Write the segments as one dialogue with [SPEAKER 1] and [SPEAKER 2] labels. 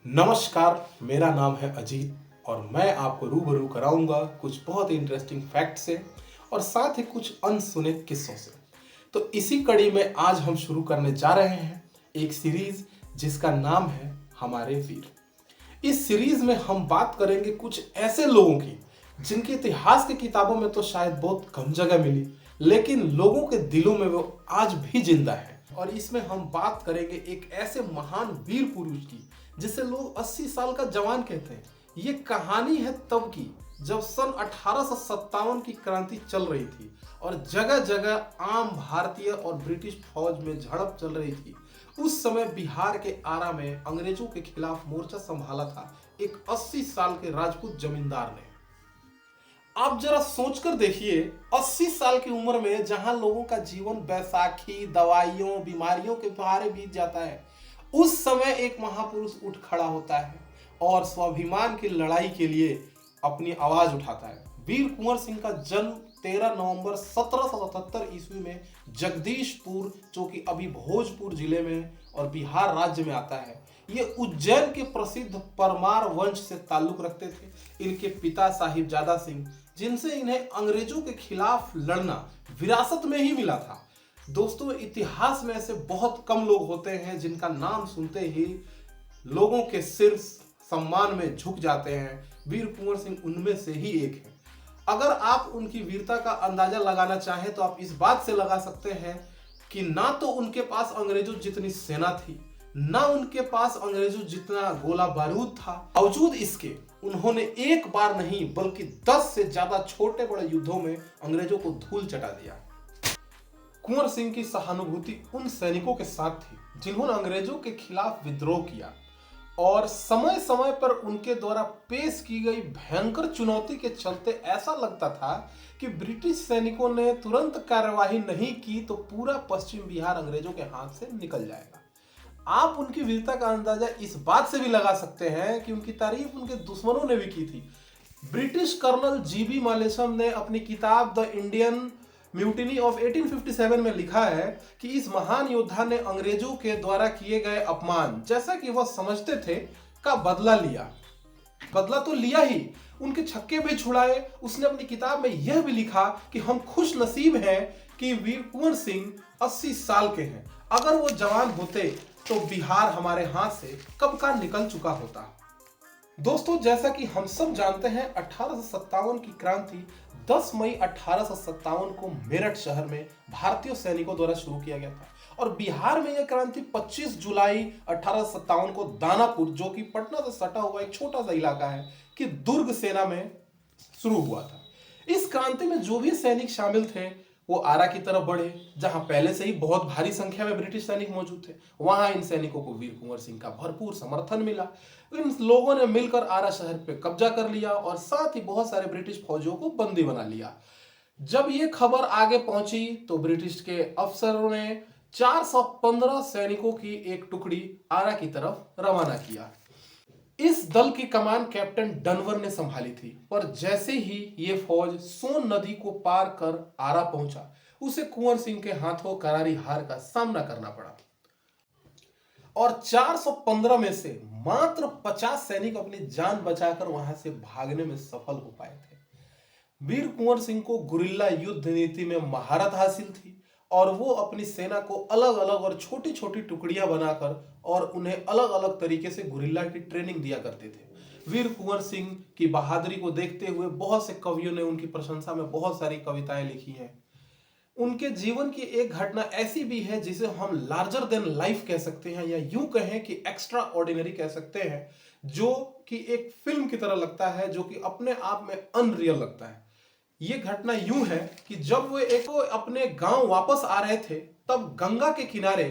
[SPEAKER 1] नमस्कार, मेरा नाम है अजीत और मैं आपको रूबरू कराऊंगा कुछ बहुत ही इंटरेस्टिंग फैक्ट से और साथ ही कुछ अनसुने किस्सों से। तो इसी कड़ी में आज हम शुरू करने जा रहे हैं एक सीरीज जिसका नाम है हमारे वीर। इस सीरीज में हम बात करेंगे कुछ ऐसे लोगों की जिनके इतिहास की किताबों में तो शायद बहुत कम जगह मिली, लेकिन लोगों के दिलों में वो आज भी जिंदा है। और इसमें हम बात करेंगे एक ऐसे महान वीर पुरुष की जिसे लोग 80 साल का जवान कहते हैं। ये कहानी है तब की जब सन 1857 की क्रांति चल रही थी और जगह जगह आम भारतीय और ब्रिटिश फौज में झड़प चल रही थी। उस समय बिहार के आरा में अंग्रेजों के खिलाफ मोर्चा संभाला था एक 80 साल के राजपूत जमींदार ने। आप जरा सोचकर देखिए, 80 साल की उम्र में जहां लोगों का जीवन बैसाखी, दवाइयों, बीमारियों के सहारे बीत जाता है, उस समय एक महापुरुष उठ खड़ा होता है और स्वाभिमान की लड़ाई के लिए अपनी आवाज उठाता है। वीर कुंवर सिंह का जन्म 13 नवंबर 1777 ईस्वी में जगदीशपुर, जो कि अभी भोजपुर जिले में और बिहार राज्य में आता है। ये उज्जैन के प्रसिद्ध परमार वंश से ताल्लुक रखते थे। इनके पिता साहिबजादा सिंह, जिनसे इन्हें अंग्रेजों के खिलाफ लड़ना विरासत में ही मिला था। दोस्तों, इतिहास में ऐसे बहुत कम लोग होते हैं जिनका नाम सुनते ही लोगों के सिर सम्मान में झुक जाते हैं। वीर कुंवर सिंह उनमें से ही एक है। अगर आप उनकी वीरता का अंदाजा लगाना चाहें तो आप इस बात से लगा सकते हैं कि ना तो उनके पास अंग्रेजों जितनी सेना थी, ना उनके पास अंग्रेजों जितना गोला बारूद था। बावजूद इसके उन्होंने एक बार नहीं बल्कि 10 से ज्यादा छोटे बड़े युद्धों में अंग्रेजों को धूल चटा दिया। कुंवर सिंह की सहानुभूति उन सैनिकों के साथ थी जिन्होंने अंग्रेजों के खिलाफ विद्रोह किया और समय समय पर उनके द्वारा पेश की गई भयंकर चुनौती के चलते ऐसा लगता था कि ब्रिटिश सैनिकों ने तुरंत कार्यवाही नहीं की तो पूरा पश्चिम बिहार अंग्रेजों के हाथ से निकल जाएगा। आप उनकी वीरता का अंदाजा इस बात से भी लगा सकते हैं कि उनकी तारीफ उनके दुश्मनों ने भी की थी। ब्रिटिश कर्नल जीबी मालेशम ने अपनी किताब द इंडियन म्यूटिनी ऑफ 1857 में लिखा है कि इस महान योद्धा ने अंग्रेजों के द्वारा किए गए अपमान, जैसा कि वह समझते थे, का बदला लिया। बदला तो लिया ही, उनके छक्के भी छुड़ाए। उसने अपनी किताब में यह भी लिखा कि हम खुश नसीब हैं कि वीर कुंवर सिंह 80 साल के हैं। अगर वो जवान होते तो बिहार हमारे हाथ से कब का निकल चुका होता। दोस्तों, जैसा कि हम सब जानते हैं, 1857 की क्रांति 10 मई 1857 को मेरठ शहर में भारतीय सैनिकों द्वारा शुरू किया गया था और बिहार में यह क्रांति 25 जुलाई 1857 को दानापुर, जो कि पटना से सटा हुआ एक छोटा सा इलाका है, कि दुर्ग सेना में शुरू हुआ था। इस क्रांति में जो भी सैनिक शामिल थे वो आरा की तरफ बढ़े, जहां पहले से ही बहुत भारी संख्या में ब्रिटिश सैनिक मौजूद थे। वहां इन सैनिकों को वीर कुंवर सिंह का भरपूर समर्थन मिला। इन लोगों ने मिलकर आरा शहर पे कब्जा कर लिया और साथ ही बहुत सारे ब्रिटिश फौजियों को बंदी बना लिया। जब ये खबर आगे पहुंची तो ब्रिटिश के अफसरों ने 415 सैनिकों की एक टुकड़ी आरा की तरफ रवाना किया। इस दल की कमान कैप्टन डनवर ने संभाली थी, पर जैसे ही ये फौज सोन नदी को पार कर आरा पहुंचा, उसे कुंवर सिंह के हाथों करारी हार का सामना करना पड़ा और 415 में से मात्र 50 सैनिक अपनी जान बचाकर वहां से भागने में सफल हो पाए थे। वीर कुंवर सिंह को गुरिल्ला युद्ध नीति में महारत हासिल थी और वो अपनी सेना को अलग अलग और छोटी छोटी टुकड़ियां बनाकर और उन्हें अलग अलग तरीके से गुरिल्ला की ट्रेनिंग दिया करते थे। वीर कुंवर सिंह की बहादुरी को देखते हुए बहुत से कवियों ने उनकी प्रशंसा में बहुत सारी कविताएं लिखी हैं। उनके जीवन की एक घटना ऐसी भी है जिसे हम लार्जर देन लाइफ कह सकते हैं, या यूं कहें कि एक्स्ट्रा ऑर्डिनरी कह सकते हैं, जो कि एक फिल्म की तरह लगता है, जो कि अपने आप में अनरियल लगता है। ये घटना यूं है कि जब वे एक अपने गांव वापस आ रहे थे, तब गंगा के किनारे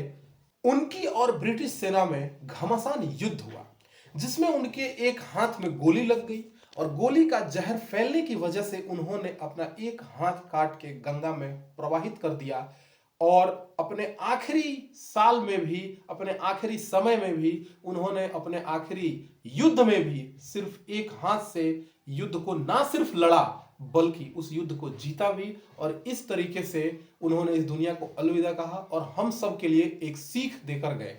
[SPEAKER 1] उनकी और ब्रिटिश सेना में घमासान युद्ध हुआ, जिसमें उनके एक हाथ में गोली लग गई और गोली का जहर फैलने की वजह से उन्होंने अपना एक हाथ काट के गंगा में प्रवाहित कर दिया और अपने आखिरी साल में भी, अपने आखिरी समय में भी, उन्होंने अपने आखिरी युद्ध में भी सिर्फ एक हाथ से युद्ध को ना सिर्फ लड़ा बल्कि उस युद्ध को जीता भी, और इस तरीके से उन्होंने इस दुनिया को अलविदा कहा और हम सब के लिए एक सीख देकर गए।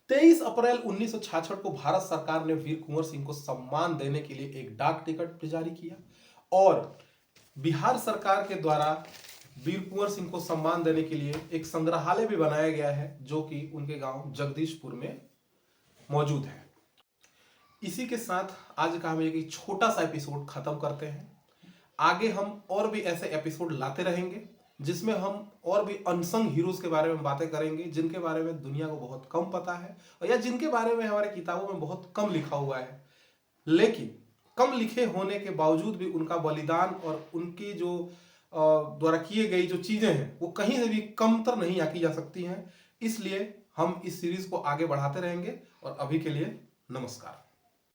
[SPEAKER 1] 23 अप्रैल 1966 को भारत सरकार ने वीर कुंवर सिंह को सम्मान देने के लिए एक डाक टिकट जारी किया और बिहार सरकार के द्वारा वीर कुंवर सिंह को सम्मान देने के लिए एक संग्रहालय भी बनाया गया है जो कि उनके गांव जगदीशपुर में मौजूद है। इसी के साथ आज का हम एक छोटा सा एपिसोड खत्म करते हैं। आगे हम और भी ऐसे एपिसोड लाते रहेंगे जिसमें हम और भी अनसंग हीरोज के बारे में बातें करेंगे जिनके बारे में दुनिया को बहुत कम पता है और या जिनके बारे में हमारे किताबों में बहुत कम लिखा हुआ है, लेकिन कम लिखे होने के बावजूद भी उनका बलिदान और उनकी जो द्वारा किए गई जो चीजें हैं वो कहीं से भी कमतर नहीं आकी जा सकती हैं। इसलिए हम इस सीरीज को आगे बढ़ाते रहेंगे और अभी के लिए नमस्कार।